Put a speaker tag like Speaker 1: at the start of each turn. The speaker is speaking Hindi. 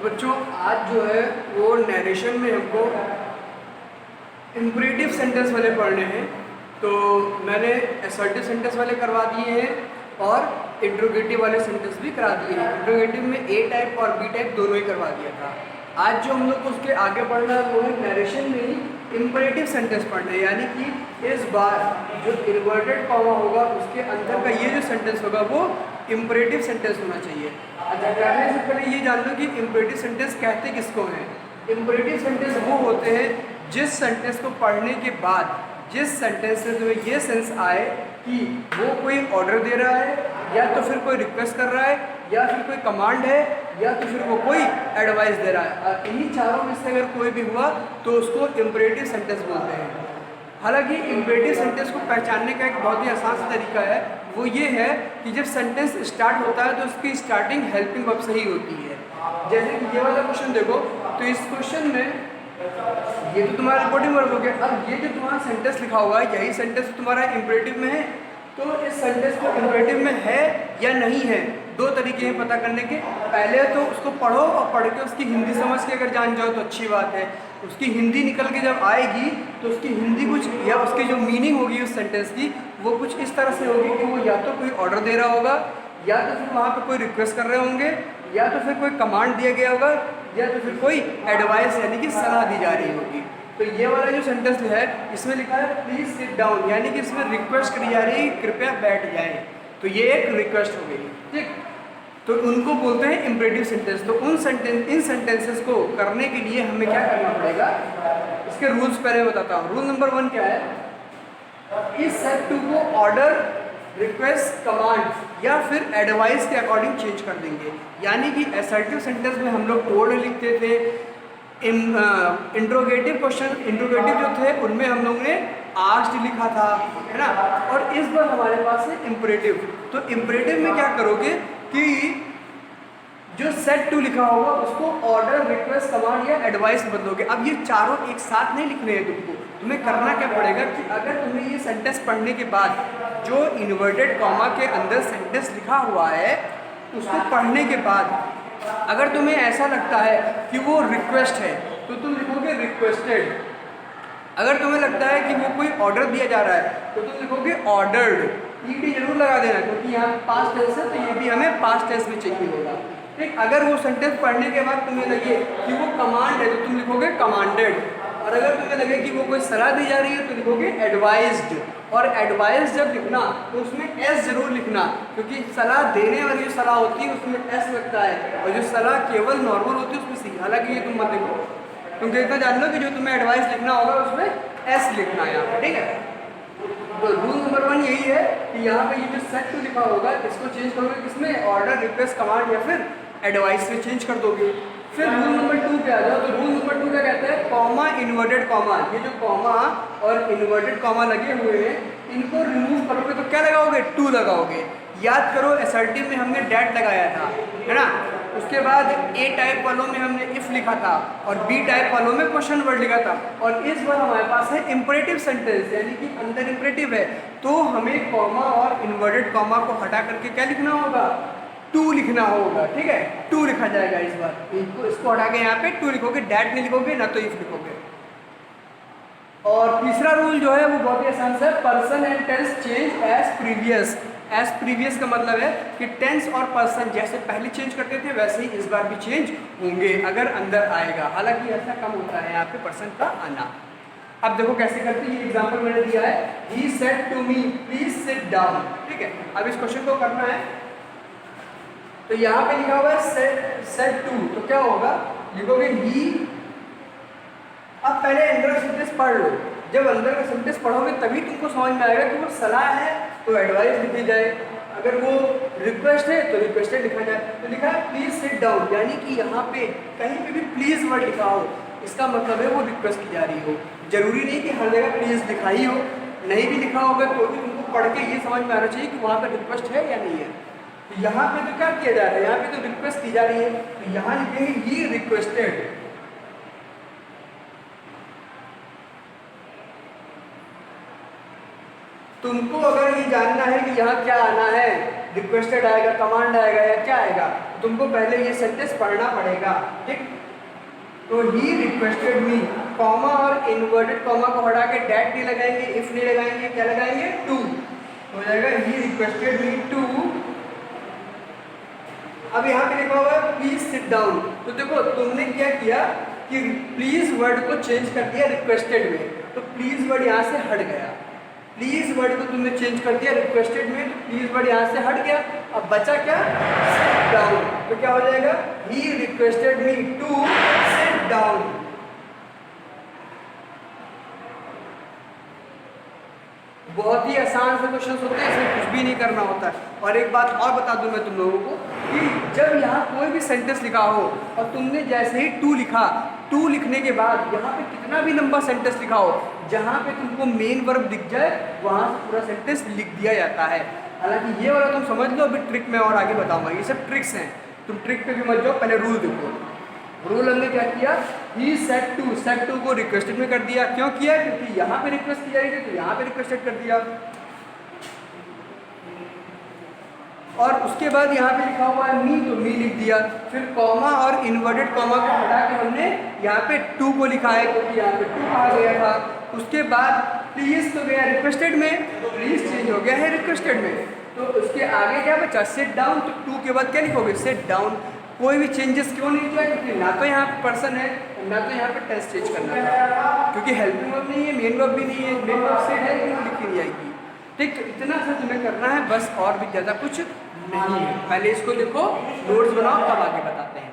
Speaker 1: बच्चों आज जो है वो नरेशन में हमको इम्परेटिव सेंटेंस वाले पढ़ने हैं। तो मैंने असर्टिव सेंटेंस वाले करवा दिए हैं और इंट्रोगेटिव वाले सेंटेंस भी करा दिए हैं। इंट्रोगेटिव में ए टाइप और बी टाइप दोनों ही करवा दिया था। आज जो हम लोग को उसके आगे पढ़ना है वो है नरेशन में ही इम्परेटिव सेंटेंस पढ़ना है, यानी कि इस बार जो इन्वर्टेड कॉमा होगा उसके अंदर का ये जो सेंटेंस होगा वो इम्परेटिव सेंटेंस होना चाहिए। अच्छा, कहने से पहले ये जान लो कि इम्परेटिव सेंटेंस कहते किसको हैं। इम्परेटिव सेंटेंस वो होते हैं जिस सेंटेंस को पढ़ने के बाद जिस सेंटेंस से तुम्हें ये सेंस आए कि वो कोई ऑर्डर दे रहा है, या तो फिर कोई रिक्वेस्ट कर रहा है, या फिर कोई कमांड है, या तो फिर वो कोई एडवाइस दे रहा है। इन्हीं चारों में से अगर कोई भी हुआ तो उसको इम्परेटिव सेंटेंस बोलते हैं। हालांकि इम्परेटिव सेंटेंस को पहचानने का एक बहुत ही आसान सा तरीका है, वो ये है कि जब सेंटेंस स्टार्ट होता है तो उसकी स्टार्टिंग हेल्पिंग वर्ब से ही होती है। जैसे कि ये वाला क्वेश्चन देखो, तो इस क्वेश्चन में ये तो तुम्हारा रिपोर्टिंग वर्ब हो गया। अब ये जो तुम्हारा सेंटेंस लिखा हुआ है यही सेंटेंस तुम्हारा इम्परेटिव में है, तो इस सेंटेंस को इम्परेटिव में है या नहीं है दो तरीके हैं पता करने के। पहले तो उसको पढ़ो और पढ़ के उसकी हिंदी समझ के अगर जान जाओ तो अच्छी बात है। उसकी हिंदी निकल के जब आएगी तो उसकी हिंदी कुछ या उसकी जो मीनिंग होगी उस सेंटेंस की वो कुछ इस तरह से होगी कि वो या तो कोई ऑर्डर दे रहा होगा, या तो फिर वहाँ पे कोई रिक्वेस्ट कर रहे होंगे, या तो फिर कोई कमांड दिया गया होगा, या तो फिर कोई एडवाइस यानी कि सलाह दी जा रही होगी। तो ये वाला जो सेंटेंस है इसमें लिखा है प्लीज सिट डाउन, यानी कि इसमें रिक्वेस्ट करी जा रही है कृपया बैठ जाए। तो ये एक रिक्वेस्ट हो गई, ठीक। तो उनको बोलते हैं इम्परेटिव सेंटेंस। तो इन सेंटेंसेस को करने के लिए हमें क्या करना पड़ेगा, इसके रूल्स पहले बताता हूँ। रूल नंबर 1 क्या है, इस सेट टू को ऑर्डर, रिक्वेस्ट, कमांड या फिर एडवाइस के अकॉर्डिंग चेंज कर देंगे। यानी कि असर्टिव सेंटेंस में हम लोग टोल्ड लिखते थे, इंट्रोगेटिव जो थे उनमें हम लोग ने आस्क्ड लिखा था, है ना। और इस बार हमारे पास है इम्परेटिव। तो इम्परेटिव में क्या करोगे कि जो सेट टू लिखा होगा उसको ऑर्डर, रिक्वेस्ट, कमांड या एडवाइस बदलोगे। अब ये चारों एक साथ नहीं लिखने हैं तुमको। तुम्हें करना क्या पड़ेगा कि अगर तुम्हें ये सेंटेंस पढ़ने के बाद जो इन्वर्टेड कॉमा के अंदर सेंटेंस लिखा हुआ है उसको पढ़ने के बाद अगर तुम्हें ऐसा लगता है कि वो रिक्वेस्ट है तो तुम लिखोगे रिक्वेस्टेड। अगर तुम्हें लगता है कि वो कोई ऑर्डर दिया जा रहा है तो तुम लिखोगे ऑर्डर्ड। ईडी जरूर लगा देना क्योंकि यहाँ पास्ट टेंस है तो ये भी हमें पास्ट टेंस में चाहिए होगा, ठीक। अगर वो सेंटेंस पढ़ने के बाद तुम्हें लगे कि वो कमांड है तो तुम लिखोगे कमांडेड। और अगर तुम्हें लगे कि वो कोई सलाह दी जा रही है तो लिखोगे एडवाइज्ड। और एडवाइस जब लिखना तो उसमें एस जरूर लिखना, क्योंकि सलाह देने वाली जो सलाह होती है उसमें एस लगता है, और जो सलाह केवल नॉर्मल होती है उसमें सी। हालांकि ये तुम मत देखो, तुम इतना जान लो कि जो तुम्हें एडवाइस लिखना होगा उसमें एस लिखना है यहाँ पर, ठीक है। तो रूल नंबर 1 यही है कि यहाँ पे ये जो सेट टू लिखा होगा इसको चेंज करोगे किसमें, ऑर्डर, रिक्वेस्ट, कमांड या फिर एडवाइस में चेंज कर दोगे। फिर रूल नंबर 2 पे आ जाओ। तो रूल नंबर 2 क्या कहता है, कॉमा, इन्वर्टेड कॉमा। ये जो कॉमा और इन्वर्टेड कॉमा लगे हुए हैं इनको रिमूव करोगे तो क्या लगाओगे, टू लगाओगे। याद करो असर्टिव में हमने डैट लगाया था, है ना। उसके बाद ए टाइप वालों में हमने इफ लिखा था और बी टाइप वालों में क्वेश्चन वर्ड लिखा था। और इस बार हमारे पास है इम्परेटिव सेंटेंस, यानी कि अंदर इम्परेटिव है तो हमें कॉमा और इन्वर्टेड कॉमा को हटा करके क्या लिखना होगा, टू लिखना होगा, ठीक है। टू लिखा जाएगा इस बार। इसको हटा के यहाँ पे टू लिखोगे, डैट नहीं लिखोगे, ना तो इफ लिखोगे। और तीसरा रूल जो है वो बहुत ही आसान है, person and tense change as previous. As previous का मतलब है कि टेंस और पर्सन जैसे पहले चेंज करते थे वैसे ही इस बार भी चेंज होंगे अगर अंदर आएगा। हालांकि ऐसा कम होता है यहाँ पे पर्सन का आना। अब देखो कैसे करते हैं, ये एग्जांपल मैंने दिया है, he said to me please sit down, ठीक है। अब इस क्वेश्चन को करना है तो यहाँ पे लिखा हुआ है सेड टू, तो क्या होगा, लिखोगे ही। अब पहले अंदर का सेंटेंस पढ़ लो। जब अंदर का सेंटेंस पढ़ोगे तभी तुमको समझ में आएगा कि वो सलाह है तो एडवाइस लिखी जाए, अगर वो रिक्वेस्ट है तो रिक्वेस्टेड लिखा जाए। तो लिखा है प्लीज सिट डाउन, यानी कि यहाँ पे कहीं पे भी प्लीज वर्ड लिखा हो इसका मतलब है वो रिक्वेस्ट की जा रही हो। जरूरी नहीं कि हर जगह प्लीज लिखा ही हो, नहीं भी लिखा होगा तो भी तुमको पढ़ के ये समझ में आना चाहिए कि वहाँ पर रिक्वेस्ट है या नहीं है। तो यहाँ पे तो क्या किया जा रहा है, यहाँ पे तो रिक्वेस्ट की जा रही है, तो यहाँ लिखेंगे ही रिक्वेस्टेड। तुमको अगर ये जानना है कि यहाँ क्या आना है रिक्वेस्टेड आएगा, कमांड आएगा या क्या आएगा, तुमको पहले ये सेंटेंस पढ़ना पड़ेगा, ठीक। तो ही रिक्वेस्टेड मी, कॉमा और इन्वर्टेड कॉमा को हटा के डैट नहीं लगाएंगे, इफ नहीं लगाएंगे, क्या लगाएंगे, टू हो जाएगा। ही रिक्वेस्टेड मी टू, अब यहाँ पे लिखा हुआ है प्लीज सिट डाउन, तो देखो तुमने क्या किया कि प्लीज वर्ड को चेंज कर दिया रिक्वेस्टेड में, तो प्लीज वर्ड यहाँ से हट गया, प्लीज वर्ड को तुमने चेंज कर दिया रिक्वेस्टेड में, तो प्लीज वर्ड यहाँ से हट गया, अब बचा क्या, सिट डाउन, तो क्या हो जाएगा, he requested me to sit down. बहुत ही आसान से क्वेश्चन होते हैं, इसमें कुछ भी नहीं करना होता है। और एक बात और बता दूं मैं तुम लोगों को कि जब यहाँ कोई भी सेंटेंस लिखा हो और तुमने जैसे ही टू लिखा, टू लिखने के बाद यहाँ पे कितना भी लंबा सेंटेंस लिखा हो, जहाँ पे तुमको मेन वर्ब दिख जाए वहाँ से पूरा सेंटेंस लिख दिया जाता है। हालांकि ये वाला तुम समझ लो, अभी ट्रिक मैं और आगे बताऊंगा, ये सब ट्रिक्स हैं, तुम ट्रिक पे भी मत जाओ, पहले रूल देखो। रूल हमने क्या किया, ही सेट टू को रिक्वेस्टेड में कर दिया, क्यों किया, क्योंकि यहाँ पे रिक्वेस्ट की जाएगी तो यहाँ पे रिक्वेस्टेड कर दिया, और उसके बाद यहाँ पे लिखा हुआ है मी, तो मी लिख दिया, फिर कॉमा और इन्वर्टेड कॉमा को हटा के हमने यहाँ पे टू को लिखा है क्योंकि यहाँ पे टू आ गया था। उसके बाद प्लीज तो गया रिक्वेस्टेड में, प्लीज चेंज हो गया है रिक्वेस्टेड में, तो उसके आगे क्या बचा, सिट डाउन, तो टू के बाद क्या लिखोगे, सिट डाउन। कोई भी चेंजेस क्यों नहीं किया, क्योंकि ना तो यहाँ पे पर्सन है ना तो यहाँ पे टेंस चेंज करना था, क्योंकि हेल्पिंग वर्ब नहीं है, मेन वर्ब भी नहीं है, मेन वर्ब से है लेकिन लिखी नहीं आएगी, ठीक। तो इतना सा तुम्हें करना है बस, और भी ज़्यादा कुछ नहीं है। पहले इसको लिखो, नोट्स बनाओ, तब आगे बताते हैं।